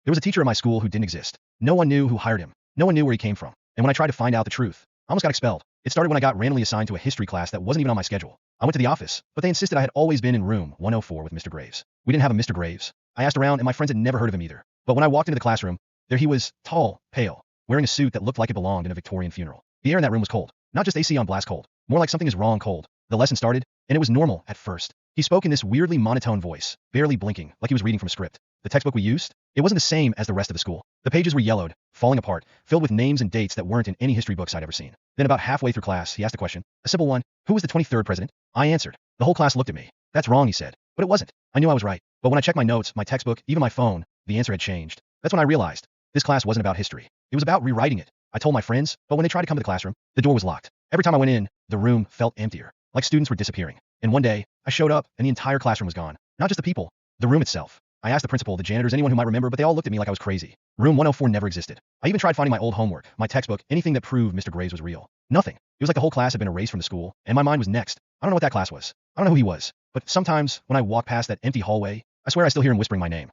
There was a teacher at my school who didn't exist. No one knew who hired him. No one knew where he came from. And when I tried to find out the truth, I almost got expelled. It started when I got randomly assigned to a history class that wasn't even on my schedule. I went to the office, but they insisted I had always been in room 104 with Mr. Graves. We didn't have a Mr. Graves. I asked around and my friends had never heard of him either. But when I walked into the classroom, there he was, tall, pale, wearing a suit that looked like it belonged in a Victorian funeral. The air in that room was cold. Not just AC on blast cold. More like something is wrong cold. The lesson started, and it was normal at first. He spoke in this weirdly monotone voice, barely blinking, like he was reading from a script. The textbook we used? It wasn't the same as the rest of the school. The pages were yellowed, falling apart, filled with names and dates that weren't in any history books I'd ever seen. Then about halfway through class, he asked a question, a simple one. Who was the 23rd president? I answered. The whole class looked at me. That's wrong, he said. But it wasn't. I knew I was right. But when I checked my notes, my textbook, even my phone, the answer had changed. That's when I realized. This class wasn't about history. It was about rewriting it. I told my friends, but when they tried to come to the classroom, the door was locked. Every time I went in, the room felt emptier, like students were disappearing. And one day, I showed up, and the entire classroom was gone. Not just the people, the room itself. I asked the principal, the janitors, anyone who might remember, but they all looked at me like I was crazy. Room 104 never existed. I even tried finding my old homework, my textbook, anything that proved Mr. Graves was real. Nothing. It was like the whole class had been erased from the school, and my mind was next. I don't know what that class was. I don't know who he was. But sometimes, when I walk past that empty hallway, I swear I still hear him whispering my name.